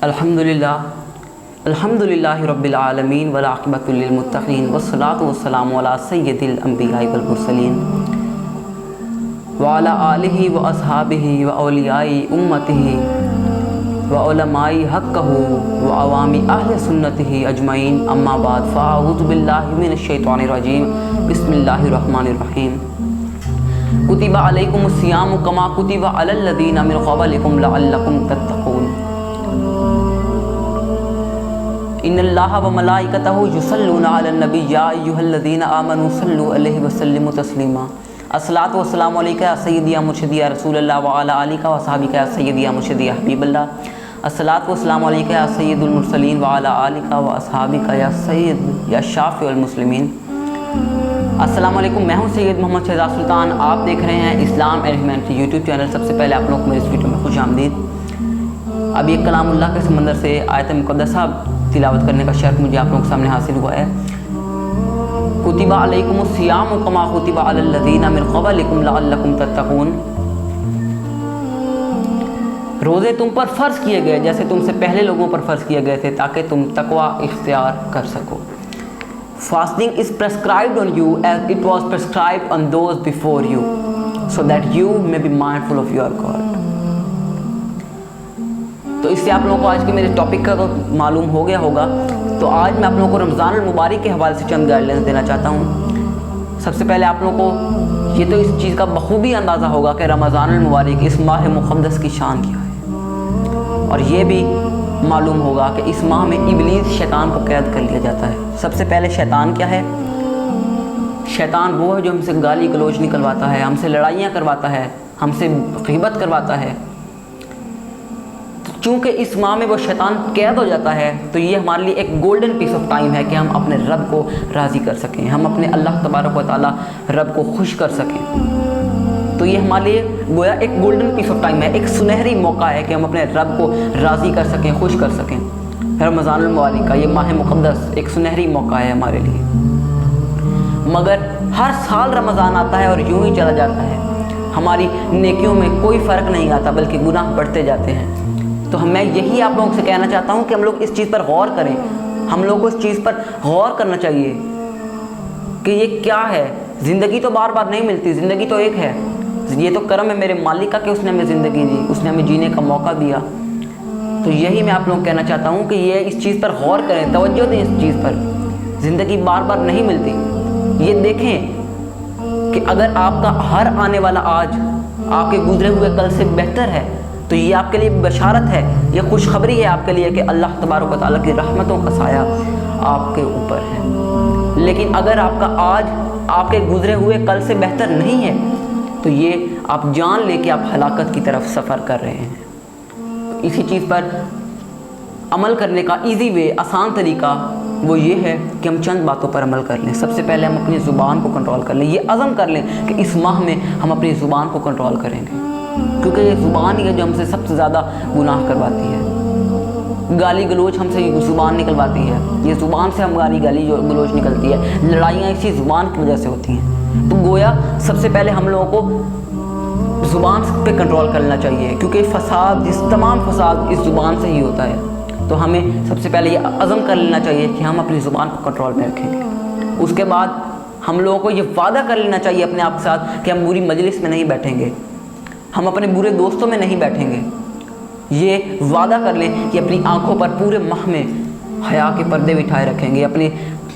अल्हम्दुलिल्लाहि रब्बिल आलमीन वल आक़िबतु लिल मुत्तक़ीन वस्सलातु वस्सलामु अला सय्यिदिल अंबियाइ वल मुरसलीन व अला आलिहि व अस्हाबिहि व औलियाइ उम्मतिहि व उलमाइ हक़्क़हु व अवामी अहले सुन्नतिहि अजमईन अम्मा बाद फ़अऊज़ु बिल्लाहि मिनश शैतानिर रजीम बिस्मिल्लाहिर रहमानिर रहीम। कुतिबा अलैकुमुस सियामु कमा कुतिबा अलल लज़ीना मिन क़बलिकुम लअल्लकुम तत्तक़ून। इन्नल्लाहा व मलाइकतहु युसल्लूना अलन नबी या अय्युहल्लज़ीना आमनू सल्लु अलैहि व सल्लिमु तस्लीमा। अस्सलातु वस्सलामु अलैका या सय्यदी या मुर्शिदी या रसूलल्लाह व अला आलिका व असहाबिका या सय्यदी या मुर्शिदी या हबीबल्लाह। अस्सलातु वस्सलामु अलैका या सय्यदुल मुरसलीन व अला आलिका व असहाबिका या सय्यद या शाफ़िउल मुस्लिमीन। अस्सलामु अलैकुम, मैं हूं सैयद मोहम्मद शहजाद सुल्तान। आप देख रहे हैं इस्लाम एलिमेंट यूट्यूब चैनल। सबसे पहले आप लोगों को मेरी इस वीडियो में खुश आमदीद। अब ये कलामुल्लाह के समंदर से आयत मुक़द्दसा तिलावत करने का शर्फ मुझे आप लोगों के सामने हासिल हुआ है। कुतिबा अलैकुमुस सियामु कमा कुतिबा अलल लज़ीना मिन क़बलिकुम लअल्लकुम तत्तक़ून। रोज़े तुम पर फ़र्ज़ किए गए जैसे तुमसे पहले लोगों पर फ़र्ज़ किए गए थे ताकि तुम तक़वा इख्तियार कर सको। Fasting is prescribed on you as it was prescribed on those before you, so that you may be mindful of your God. तो इससे आप लोगों को आज के मेरे टॉपिक का तो मालूम हो गया होगा। तो आज मैं आप लोगों को रमज़ान अल मुबारक के हवाले से चंद गाइडलाइंस देना चाहता हूँ। सबसे पहले आप लोगों को ये तो इस चीज़ का बखूबी अंदाज़ा होगा कि रमज़ान अल मुबारक इस माह मुक़द्दस की शान क्या है, और ये भी मालूम होगा कि इस माह में इब्लीस शैतान को कैद कर लिया जाता है। सबसे पहले शैतान क्या है? शैतान वो है जो हमसे गाली गलौज निकलवाता है, हमसे लड़ाइयाँ करवाता है, हमसे ग़ीबत करवाता है। चूँकि इस माह में वो शैतान कैद हो जाता है तो ये हमारे लिए एक गोल्डन पीस ऑफ टाइम है कि हम अपने रब को राज़ी कर सकें, हम अपने अल्लाह तबारक व तआला रब को खुश कर सकें। तो ये हमारे लिए गोया एक गोल्डन पीस ऑफ टाइम है, एक सुनहरी मौका है कि हम अपने रब को राज़ी कर सकें, खुश कर सकें। रमज़ान अल मुबारक का ये माह मुक़द्दस एक सुनहरी मौका है हमारे लिए। मगर हर साल रमज़ान आता है और यूं ही चला जाता है, हमारी नेकियों में कोई फ़र्क नहीं आता बल्कि गुनाह बढ़ते जाते हैं। तो मैं यही आप लोगों से कहना चाहता हूँ कि हम लोग इस चीज़ पर गौर करें। हम लोग को इस चीज़ पर गौर करना चाहिए कि ये क्या है। ज़िंदगी तो बार बार नहीं मिलती, ज़िंदगी तो एक है। ये तो करम है मेरे मालिक का कि उसने हमें ज़िंदगी दी, उसने हमें जीने का मौका दिया। तो यही मैं आप लोगों को कहना चाहता हूँ कि ये इस चीज़ पर गौर करें, तवज्जो दें इस चीज़ पर। ज़िंदगी बार बार नहीं मिलती। ये देखें कि अगर आपका हर आने वाला आज आपके गुजरे हुए कल से बेहतर है तो ये आपके लिए बशारत है, ये खुशखबरी है आपके लिए कि अल्लाह तबारक व तआला की रहमतों का साया आपके ऊपर है। लेकिन अगर आपका आज आपके गुजरे हुए कल से बेहतर नहीं है तो ये आप जान लें कि आप हलाकत की तरफ सफ़र कर रहे हैं। इसी चीज़ पर अमल करने का इजी वे, आसान तरीका वो ये है कि हम चंद बातों पर अमल कर लें। सबसे पहले हम अपनी ज़ुबान को कंट्रोल कर लें। ये अज़म कर लें कि इस माह में हम अपनी ज़ुबान को कंट्रोल करेंगे, क्योंकि ये ज़ुबान ही है जो हमसे सबसे ज़्यादा गुनाह करवाती है। गाली गलोच हमसे ज़ुबान निकलवाती है, ये ज़ुबान से हम गाली गलोच निकलती है। लड़ाइयाँ इसी ज़ुबान की वजह से होती हैं। तो गोया सबसे पहले हम लोगों को ज़ुबान पे कंट्रोल करना चाहिए, क्योंकि फ़साद, तमाम फ़साद इस ज़ुबान से ही होता है। तो हमें सबसे पहले ये अज़म कर लेना चाहिए कि हम अपनी ज़ुबान को कंट्रोल में रखेंगे। उसके बाद हम लोगों को ये वादा कर लेना चाहिए अपने आप के साथ कि हम बुरी मजलिस में नहीं बैठेंगे, हम अपने बुरे दोस्तों में नहीं बैठेंगे। ये वादा कर लें कि अपनी आँखों पर पूरे माह में हया के पर्दे बिठाए रखेंगे, अपने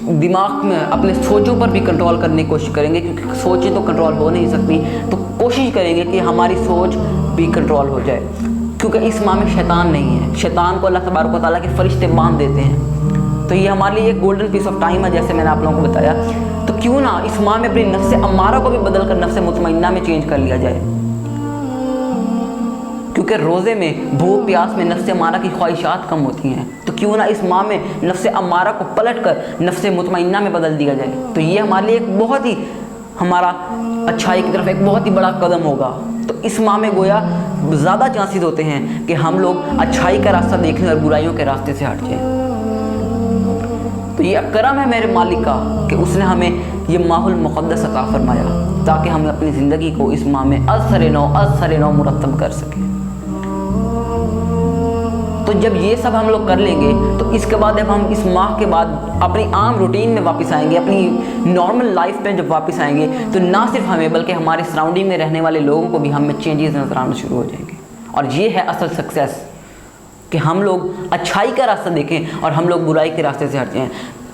दिमाग में, अपने सोचों पर भी कंट्रोल करने की कोशिश करेंगे, क्योंकि सोचें तो कंट्रोल हो नहीं सकती। तो कोशिश करेंगे कि हमारी सोच भी कंट्रोल हो जाए, क्योंकि इस माह में शैतान नहीं है। शैतान को अल्लाह तबारक व तआला के फरिश्ते बांध देते हैं। तो ये हमारे लिए एक गोल्डन पीस ऑफ टाइम है, जैसे मैंने आप लोगों को बताया। तो क्यों ना इस माह में अपनी नफ्स अम्मारा को भी बदल कर नफ्स मुतमइन्ना में चेंज कर लिया जाए, क्योंकि रोज़े में भूख प्यास में नफ्स अम्मारा की ख्वाहिशात कम होती हैं। तो क्यों ना इस माह में नफ्स अम्मारा को पलट कर नफ्स मुतमइन्ना में बदल दिया जाए। तो ये हमारे लिए एक बहुत ही, हमारा अच्छाई की तरफ एक बहुत ही बड़ा कदम होगा। तो इस माह में गोया ज़्यादा चांसेस होते हैं कि हम लोग अच्छाई का रास्ता देखें और बुराइयों के रास्ते से हट जाएं। तो ये करम है मेरे मालिक का कि उसने हमें ये माहुल मुक़द्दस अता फरमाया ताकि हम अपनी ज़िंदगी को इस माह में असर नौ मुरतब कर सकें। तो جب یہ سب ہم لوگ کر لیں گے تو اس کے بعد جب ہم اس ماہ کے بعد اپنی عام روٹین میں واپس آئیں گے، اپنی نارمل لائف میں جب واپس آئیں گے، تو نہ صرف ہمیں بلکہ ہمارے سراؤنڈنگ میں رہنے والے لوگوں کو بھی ہم میں چینجز نظر آنا شروع ہو جائیں گے۔ اور یہ ہے اصل سکسیس، کہ ہم لوگ اچھائی کا راستہ دیکھیں اور ہم لوگ برائی کے راستے سے ہٹ جائیں۔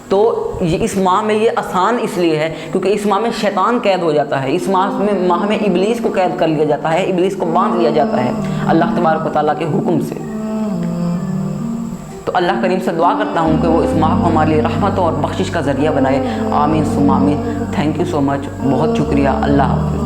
تو یہ اس ماہ میں یہ آسان اس لیے ہے کیونکہ اس ماہ میں شیطان قید ہو جاتا ہے، اس ماہ میں ابلیس کو قید کر لیا جاتا ہے، ابلیس کو باندھ لیا جاتا ہے اللہ تبارک و تعالیٰ کے حکم سے۔ تو اللہ کریم سے دعا کرتا ہوں کہ وہ اس ماہ کو ہمارے لیے رحمت اور بخشش کا ذریعہ بنائے۔ آمین ثم آمین۔ تھینک یو سو مچ، بہت شکریہ، اللہ حافظ۔